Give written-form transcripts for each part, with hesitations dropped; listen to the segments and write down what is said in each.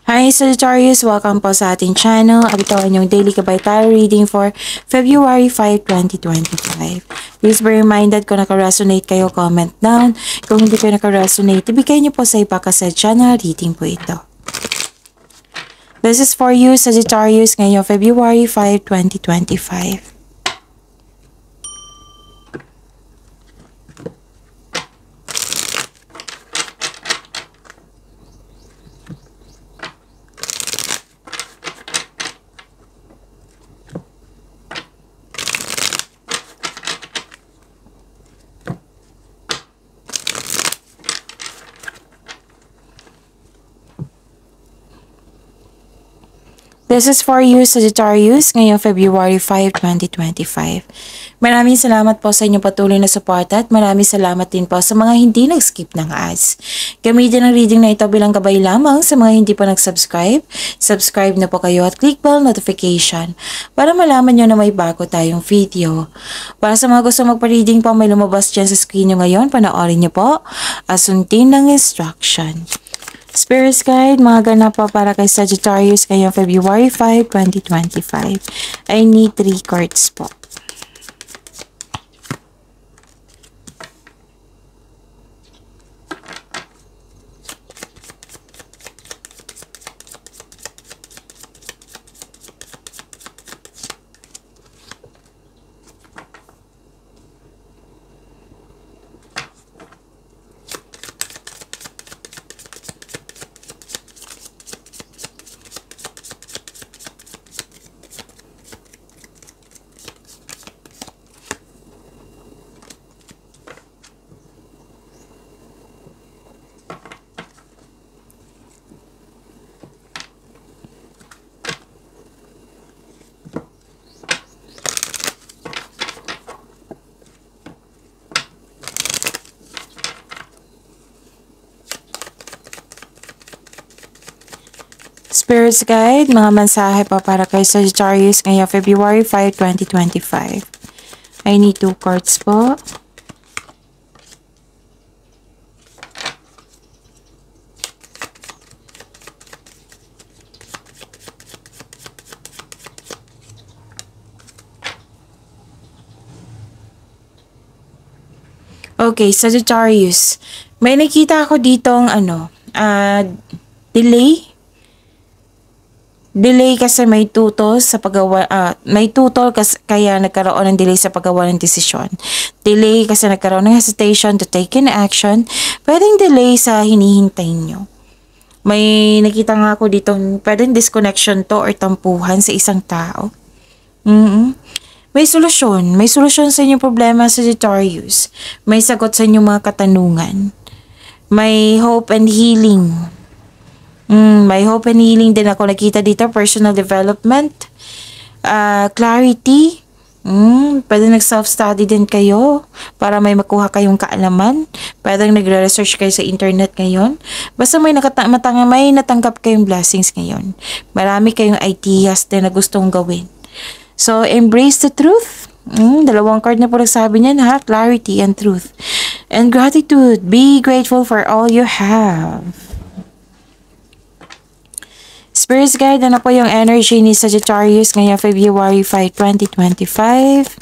Hi Sagittarius! Welcome po sa ating channel. At ito ang inyong daily Gabay Tarot reading for February 5, 2025. Please be reminded kung naka-resonate kayo, comment down. Kung hindi kayo naka-resonate, ibigay niyo po sa iba kasi channel reading po ito. This is for you Sagittarius ngayong February 5, 2025. This is for you, Sagittarius, ngayong February 5, 2025. Maraming salamat po sa inyong patuloy na suporta at maraming salamat din po sa mga hindi nag-skip ng ads. Gamitin ang reading na ito bilang gabay lamang sa mga hindi pa nag-subscribe. Subscribe na po kayo at click bell notification para malaman nyo na may bago tayong video. Para sa mga gusto magpa-reading po, may lumabas dyan sa screen nyo ngayon. Panoorin nyo po. Asuntin ng instruction. Spirit Guide, mga ganap po para kay Sagittarius ngayong February 5, 2025. I need 3 cards po. Spirit Guide, mga mensahe pa para kay Sagittarius ngayong February 5, 2025. I need 2 cards po. Okay, Sagittarius. May nakita ako ditong delay kasi may tutol sa paggawa, kaya nagkaroon ng delay sa paggawa ng desisyon. Delay kasi nagkaroon ng hesitation to take an action. Pwedeng delay sa hinihintay nyo. May nakita nga ako dito, pwedeng disconnection to or tampuhan sa isang tao. May solusyon. May solusyon sa inyong problema, Sagittarius. May sagot sa inyong mga katanungan. May hope and healing. May hope and healing din ako nakita dito. Personal development. Clarity. Pwede nag-self-study din kayo para may makuha kayong kaalaman. Pwede nagre-research kayo sa internet ngayon. Basta may natanggap kayong blessings ngayon. Marami kayong ideas din na gustong gawin. So, embrace the truth. Dalawang card na po nagsabi niyan ha. Clarity and truth. And gratitude. Be grateful for all you have. Spirit Guide, ano po yung energy ni Sagittarius ngayong February 5, 2025?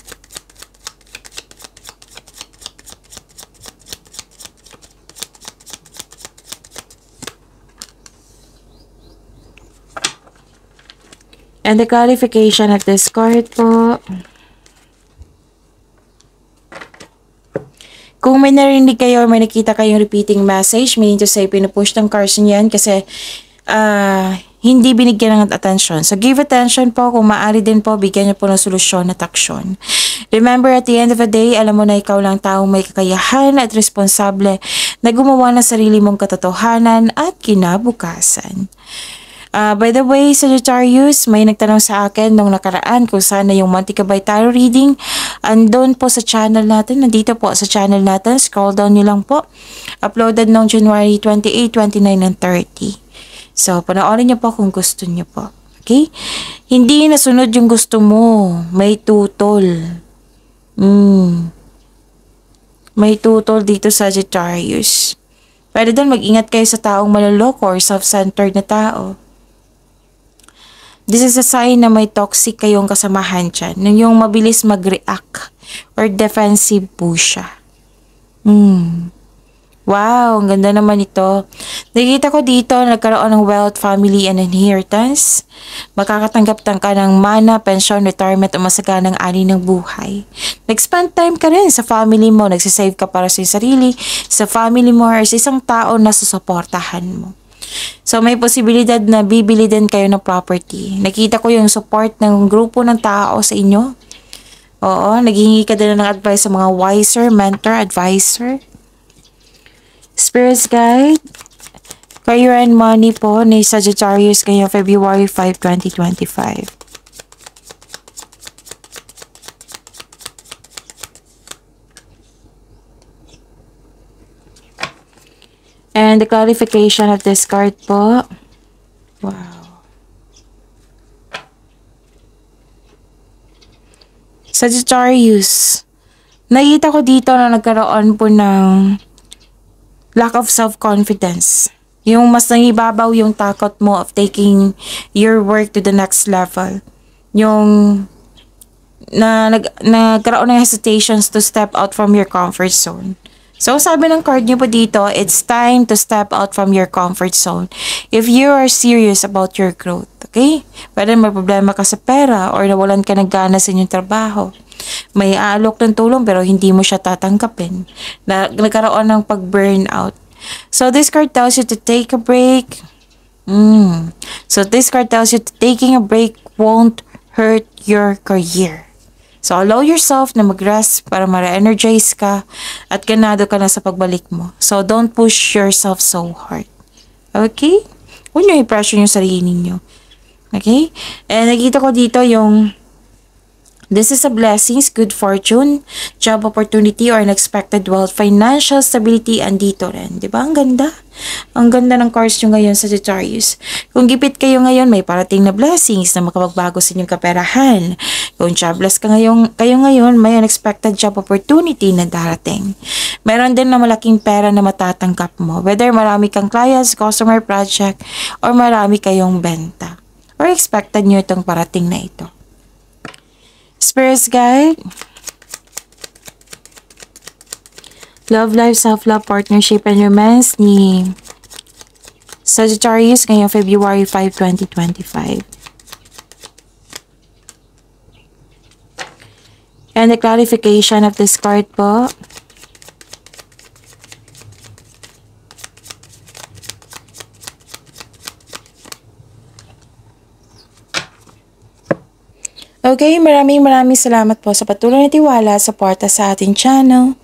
And the clarification of this card po. Kung may narinig kayo or may nakita kayong repeating message, meaning to say, pinupush ng cards niyan kasi hindi binigyan ng attention. So, give attention po. Kung maaari din po, bigyan niyo po ng solusyon at aksyon. Remember, at the end of the day, alam mo na ikaw lang taong may kakayahan at responsable na gumawa ng sarili mong katotohanan at kinabukasan. By the way, Sagittarius, may nagtanong sa akin nung nakaraan kung saan na yung Monty Gabay Tarot reading. Andun po sa channel natin. Nandito po sa channel natin. Scroll down nyo lang po. Uploaded noong January 28, 29, and 30. So, panoorin niyo po kung gusto niyo po. Okay? Hindi nasunod yung gusto mo. May tutol. May tutol dito, Sagittarius. Pwede doon mag-ingat kayo sa taong maloloko or self-centered na tao. This is a sign na may toxic kayong kasamahan dyan. Yung mabilis mag-react or defensive po siya. Wow, ang ganda naman ito. Nakikita ko dito, nagkaroon ng wealth, family, and inheritance. Makakatanggap ka ng mana, pension, retirement, o masaganang ani ng buhay. Nag-spend time ka rin sa family mo. Nagsisave ka para sa sarili, sa family mo, or sa isang tao na susuportahan mo. So, may posibilidad na bibili din kayo ng property. Nakita ko yung support ng grupo ng tao sa inyo. Oo, naghihingi ka din ng advice sa mga wiser, mentor, advisor. Spirits Guide, Career and Money po ni Sagittarius ngayong February 5, 2025. And the clarification of this card po. Wow. Sagittarius, nakita ko dito na nagkaroon po ng lack of self-confidence. Yung mas nangibabaw yung takot mo of taking your work to the next level. Yung nagkaroon ng hesitations to step out from your comfort zone. So, sabi ng card niyo po dito, it's time to step out from your comfort zone if you are serious about your growth. Okay? Pwede may problema ka sa pera or nawalan ka ng gana sa inyong trabaho. May aalok ng tulong pero hindi mo siya tatanggapin. Nagkaroon ng pag-burnout. So, this card tells you to take a break. So, this card tells you that taking a break won't hurt your career. So, allow yourself na mag-rest para ma-re-energize ka at ganado ka na sa pagbalik mo. So, don't push yourself so hard. Okay? Huwag nyo i-pressure yung sarili ninyo. Okay? And nakita ko dito yung this is a blessings, good fortune, job opportunity, or unexpected wealth, financial stability, andito rin. Diba? Ang ganda. Ang ganda ng cards nyo ngayon, Sagittarius. Kung gipit kayo ngayon, may parating na blessings na makapagbago sa inyong kaperahan. Kung jobless kayo ngayon, may unexpected job opportunity na darating. Meron din na malaking pera na matatanggap mo. Whether marami kang clients, customer, project, or marami kayong benta. Or expected nyo itong parating na ito. Spirits Guide, Love Life, Self-Love, Partnership, and Romance ni Sagittarius ngayong February 5, 2025. And the clarification of this card po. Okay, maraming salamat po sa patuloy na tiwala, suporta sa ating channel.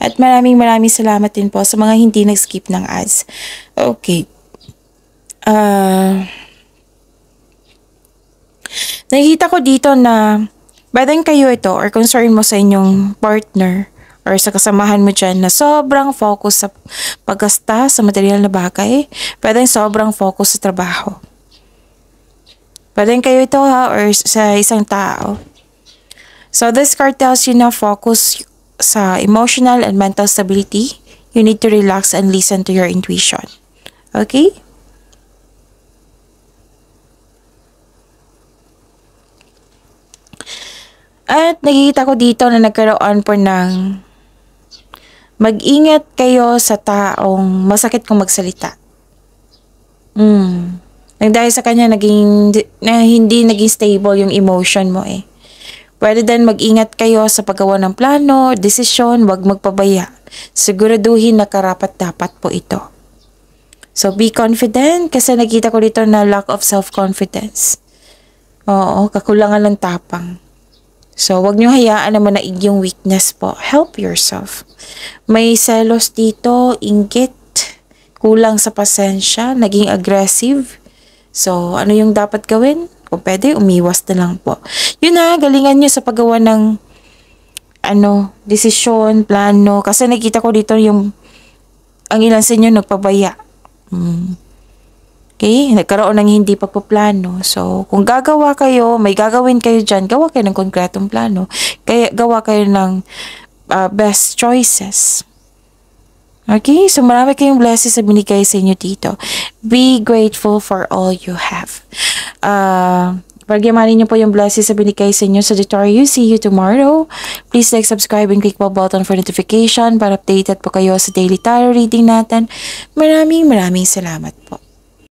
At maraming salamat din po sa mga hindi nag-skip ng ads. Okay. Nakikita ko dito na pwedeng kayo ito or concern mo sa inyong partner or sa kasamahan mo dyan na sobrang focus sa paggasta sa material na bagay. Pwedeng sobrang focus sa trabaho. Pwedeng kayo ito or sa isang tao. So this card tells you na focus sa emotional and mental stability. You need to relax and listen to your intuition. Okay? At nakikita ko dito na nagkaroon po ng mag-ingat kayo sa taong masakit kung magsalita. Nang dahil sa kanya hindi naging stable yung emotion mo eh. Pwede din mag-ingat kayo sa paggawa ng plano, desisyon, wag magpabaya. Siguraduhin na karapat-dapat po ito. So be confident kasi nakita ko dito na lack of self-confidence. Oo, kakulangan ng tapang. So wag nyo hayaan na manaig yung weakness po. Help yourself. May selos dito, inggit, kulang sa pasensya, naging aggressive. So, ano yung dapat gawin? Kung pwede, umiwas na lang po. Yun na, galingan nyo sa paggawa ng desisyon, plano. Kasi nakita ko dito yung ang ilan sa inyo nagpabaya. Okay? Nagkaroon ng hindi pagpaplano. So, kung gagawa kayo, may gagawin kayo dyan, gawa kayo ng konkretong plano. Kaya, gawa kayo ng best choices. Okay, so marami kayong blessings na binigay sa inyo dito. Be grateful for all you have. Pagyamanin niyo po yung blessings sa binigay sa inyo. Sagittarius, see you tomorrow. Please like, subscribe, and click the button for notification para updated po kayo sa daily tarot reading natin. Maraming salamat po.